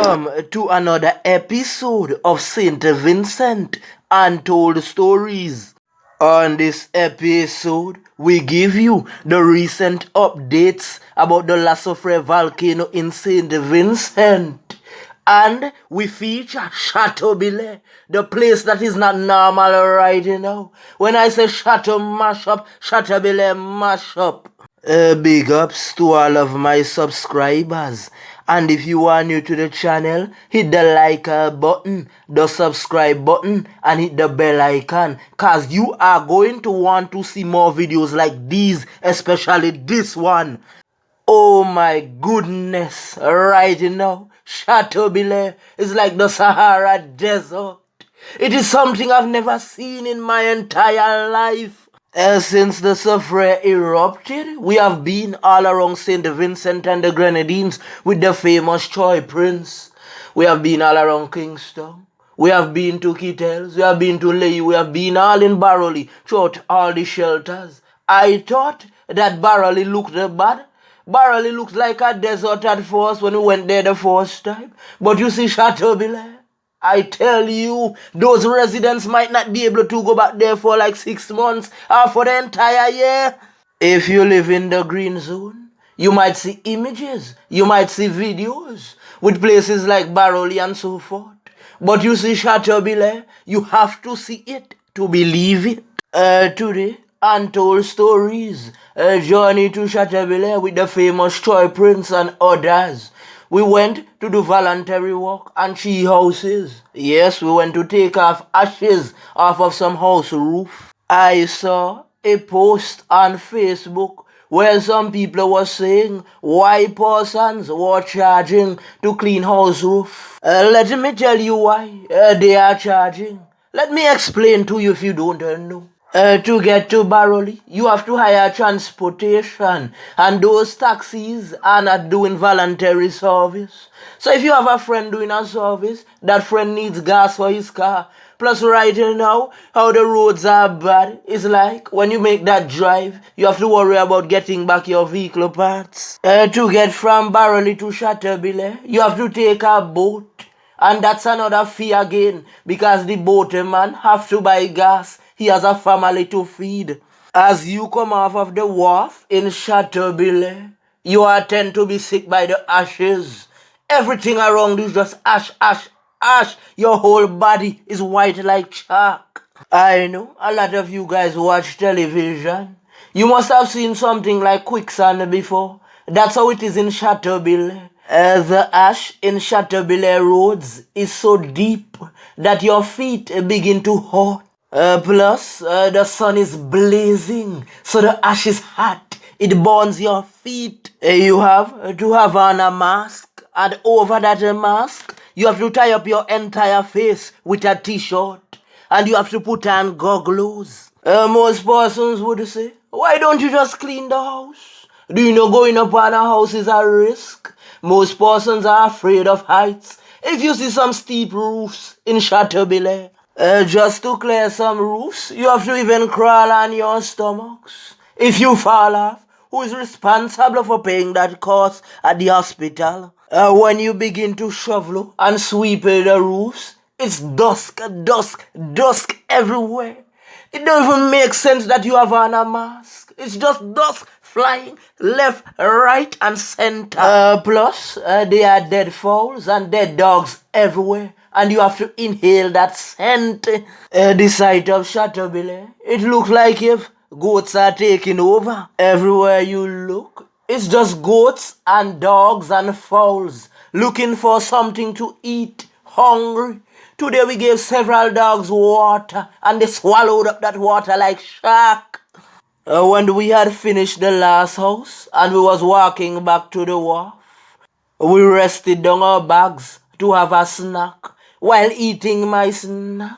Welcome to another episode of Saint Vincent Untold Stories. On this episode, we give you the recent updates about the soufriere volcano in Saint Vincent. And we feature Chateau-Billet, the place that is not normal right now. When I say Chateau mash up, Chateau-Billet mash up. Big ups to all of my subscribers, and if you are new to the channel, hit the like button, the subscribe button, and hit the bell icon, cause you are going to want to see more videos like these, especially this one. Oh my goodness, right now, Chateau-Billet is like the Sahara Desert. It is something I've never seen in my entire life. Since the soufriere erupted, we have been all around St. Vincent and the Grenadines with the famous Choy Prince. We have been all around Kingston. We have been to Kittels. We have been to Leigh. We have been all in Barrowley throughout all the shelters. I thought that Barrowley looked bad. Barrowley looked like a desert at first when we went there the first time. But you see Chateau-Billet, I tell you, those residents might not be able to go back there for like 6 months or for the entire year. If you live in the green zone, you might see images, you might see videos with places like Barrowley and so forth. But you see Chateau-Billet, you have to see it to believe it. Today, Untold Stories, a journey to Chateau-Billet with the famous Choy Prince and others. We went to do voluntary work on tree houses. Yes, we went to take off ashes off of some house roof. I saw a post on Facebook where some people were saying why persons were charging to clean house roof. Let me tell you why they are charging. Let me explain to you if you don't know. To get to Barrowley, you have to hire transportation, and those taxis are not doing voluntary service. So if you have a friend doing a service, that friend needs gas for his car. Plus right now, how the roads are bad, it's like when you make that drive, you have to worry about getting back your vehicle parts. To get from Barrowley to Chateau-Billet, you have to take a boat. And that's another fee again, because the boatman have to buy gas. He has a family to feed. As you come off of the wharf in Chateau-Billet, you are tend to be sick by the ashes. Everything around is just ash, ash, ash. Your whole body is white like chalk. I know a lot of you guys watch television. You must have seen something like quicksand before. That's how it is in Chateau-Billet. The ash in Chateau-Billet roads is so deep that your feet begin to hurt. Plus, the sun is blazing, so the ash is hot. It burns your feet. You have to have on a mask, and over that mask, you have to tie up your entire face with a t-shirt, and you have to put on goggles. Most persons would say, why don't you just clean the house? Do you know going up on a house is a risk? Most persons are afraid of heights. If you see some steep roofs in Chateau-Billet, just to clear some roofs, you have to even crawl on your stomachs. If you fall off, who is responsible for paying that cost at the hospital? When you begin to shovel and sweep the roofs, it's dusk, dusk, dusk everywhere. It don't even make sense that you have on a mask. It's just dust flying left, right, and center. Plus, there are dead fowls and dead dogs everywhere, and you have to inhale that scent. The site of Chateau-Billet, it looks like if goats are taking over. Everywhere you look, it's just goats and dogs and fowls looking for something to eat, hungry. Today we gave several dogs water, and they swallowed up that water like shark. When we had finished the last house and we was walking back to the wharf, we rested down our bags to have a snack. While eating my snack,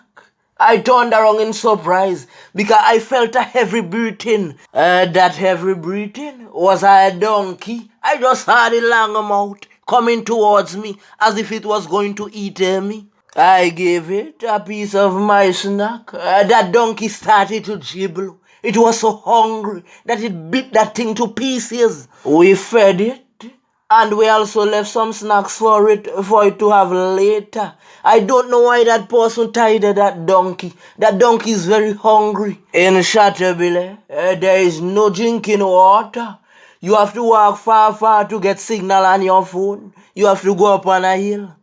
I turned around in surprise because I felt a heavy breathing. That heavy breathing was a donkey. I just had a long mouth coming towards me as if it was going to eat me. I gave it a piece of my snack. That donkey started to gibble. It was so hungry that it bit that thing to pieces. We fed it, And we also left some snacks for it to have later. I don't know why that person tied that donkey. That donkey is very hungry. In Shatterbile, there is no drinking water. You have to walk far to get signal on your phone. You have to go up on a hill.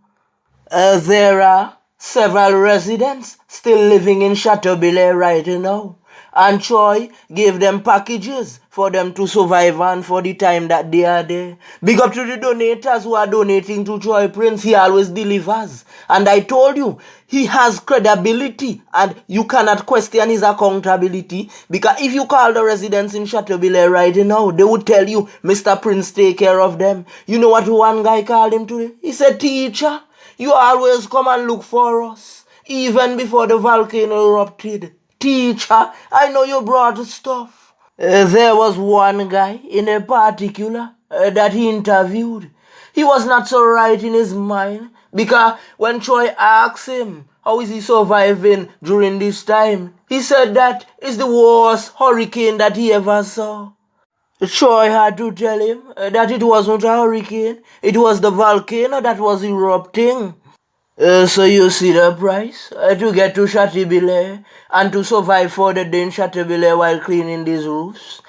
There are several residents still living in Shatterbile right now. And Troy gave them packages for them to survive on for the time that they are there. Big up to the donators who are donating to Troy Prince. He always delivers. And I told you, he has credibility and you cannot question his accountability. Because if you call the residents in Shatterbile right now, they would tell you, Mr. Prince, take care of them. You know what one guy called him today? He said, teacher, you always come and look for us. Even before the volcano erupted. Teacher, I know you brought stuff. There was one guy in a particular that he interviewed. He was not so right in his mind because when Troy asked him how is he surviving during this time, he said that it's the worst hurricane that he ever saw. Troy had to tell him that it wasn't a hurricane, it was the volcano that was erupting. So you see the price to get to Shatterbile and to survive for the day in Shatterbile while cleaning these roofs.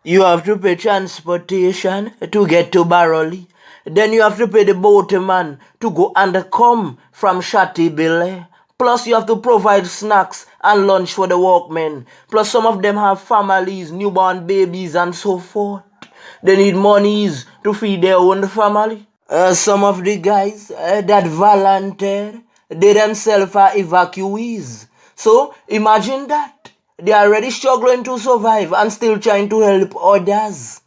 You have to pay transportation to get to Baroli. Then you have to pay the boatman to go and come from Shatterbile. Plus you have to provide snacks and lunch for the workmen. Plus some of them have families, newborn babies and so forth. They need monies to feed their own family. Some of the guys that volunteered, they themselves are evacuees. So imagine that. They are already struggling to survive and still trying to help others.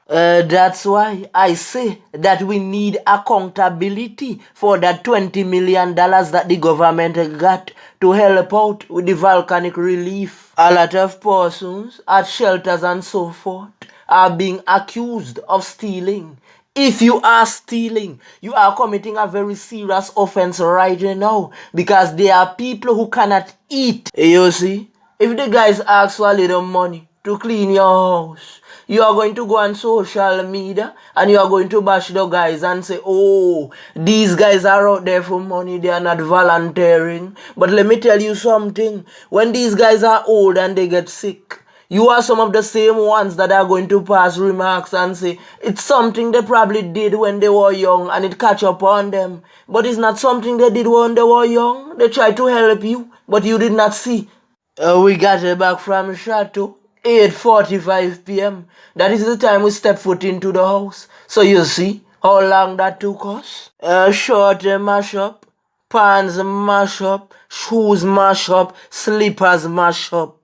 That's why I say that we need accountability for that $20 million that the government got to help out with the volcanic relief. A lot of persons at shelters and so forth are being accused of stealing. If you are stealing, you are committing a very serious offense right now because there are people who cannot eat. You see, if the guys ask for a little money to clean your house, you are going to go on social media and you are going to bash the guys and say, oh, these guys are out there for money, they are not volunteering. But let me tell you something, when these guys are old and they get sick, you are some of the same ones that are going to pass remarks and say, it's something they probably did when they were young and it catch up on them. But it's not something they did when they were young. They tried to help you, but you did not see. We got back from Chateau, 8:45 p.m. That is the time we step foot into the house. So you see how long that took us? Short mash up, pants mash up, shoes mash up, slippers mash up.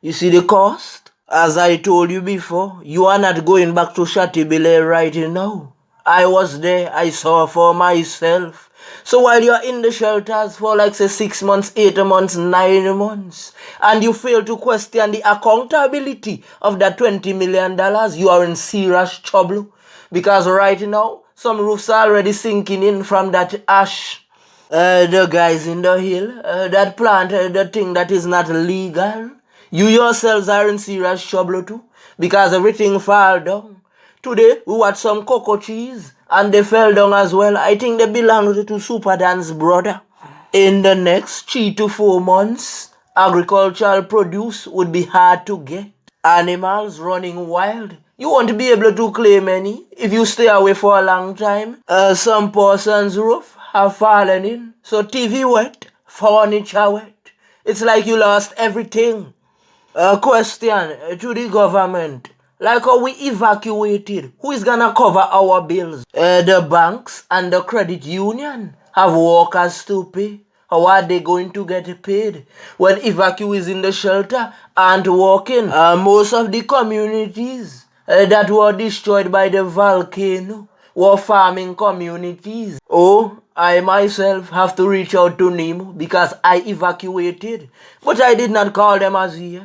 You see the cost? As I told you before, you are not going back to Shatterbile right now. I was there, I saw for myself. So while you are in the shelters for like say 6 months, 8 months, 9 months, and you fail to question the accountability of that $20 million, you are in serious trouble. Because right now, some roofs are already sinking in from that ash. The guys in the hill that planted the thing that is not legal, you yourselves are in serious trouble too, because everything fell down. Today, we watched some cocoa trees, and they fell down as well. I think they belonged to Super Dan's brother. In the next 3 to 4 months, agricultural produce would be hard to get. Animals running wild. You won't be able to claim any if you stay away for a long time. Some person's roof have fallen in, so TV wet, furniture wet. It's like you lost everything. A question to the government. Like how we evacuated, who is gonna cover our bills? The banks and the credit union have workers to pay. How are they going to get paid when evacuees in the shelter aren't working? Most of the communities that were destroyed by the volcano were farming communities. Oh, I myself have to reach out to Nemo because I evacuated, but I did not call them as yet.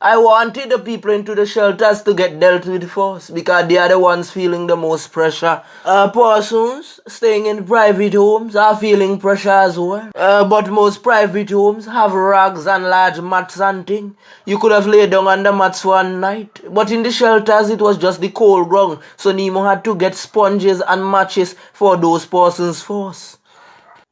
I wanted the people into the shelters to get dealt with first because they are the ones feeling the most pressure. Persons staying in private homes are feeling pressure as well. But most private homes have rugs and large mats and things. You could have laid down on the mats one night. But in the shelters, it was just the cold ground. So Nemo had to get sponges and matches for those persons first.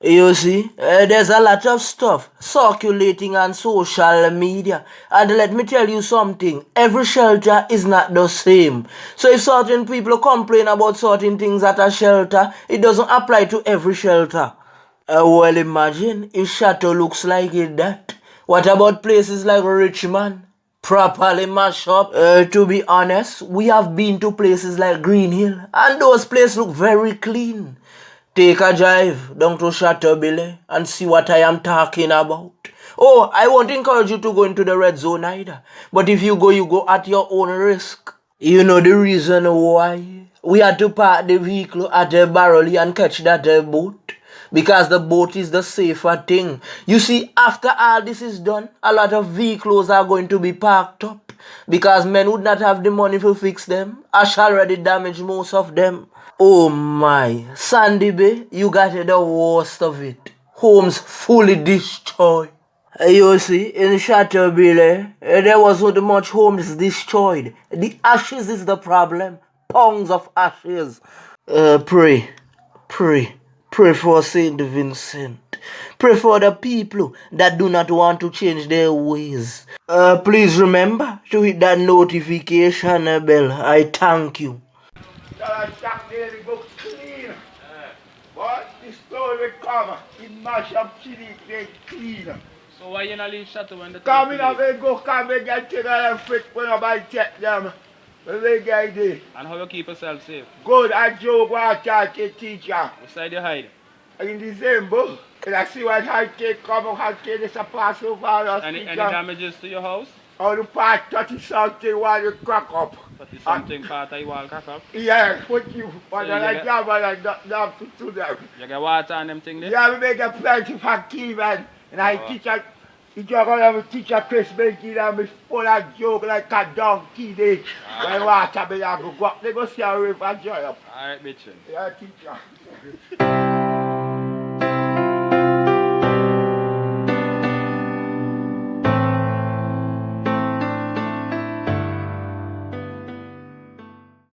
You see, there's a lot of stuff circulating on social media. And let me tell you something, every shelter is not the same. So if certain people complain about certain things at a shelter, it doesn't apply to every shelter. Well, imagine if Chateau looks like it that. What about places like Richmond? Properly mashed up. To be honest, we have been to places like Green Hill, and those places look very clean. Take a drive down to Chateaubilly and see what I am talking about. Oh, I won't encourage you to go into the red zone either. But if you go at your own risk. You know the reason why? We had to park the vehicle at a barrel and catch that boat. Because the boat is the safer thing. You see, after all this is done, a lot of vehicles are going to be parked up. Because men would not have the money to fix them. Ash already damaged most of them. Oh my, Sandy Bay, you got the worst of it. Homes fully destroyed. You see, in Chateaubilly, there wasn't much homes destroyed. The ashes is the problem. Pounds of ashes. Pray, pray, pray for Saint Vincent. Pray for the people that do not want to change their ways. Please remember to hit that notification bell. I thank you. But the store will come, it mash up chili, they clean. So why you not leave Chateau when the Come in, we go, come and get to them fit when I check them. We get there. And how you keep yourself safe? Good, I joke what I charge teacher. What side you hide? In December, and I see what high cake come, high cake is a pass over us. Any damages to your house? All the part 30 something while you crack up. 30 something part of your wall crack up? Yeah, put you, but So I job and I don't to them. You get water and them thing there? Yeah, we make a plenty for Kevin, and I teach a the joke on a teacher Chris Benky and me full of joke like a donkey day. When water me I go up, they go see a river joy up. Alright, bitchin'. Yeah, teacher.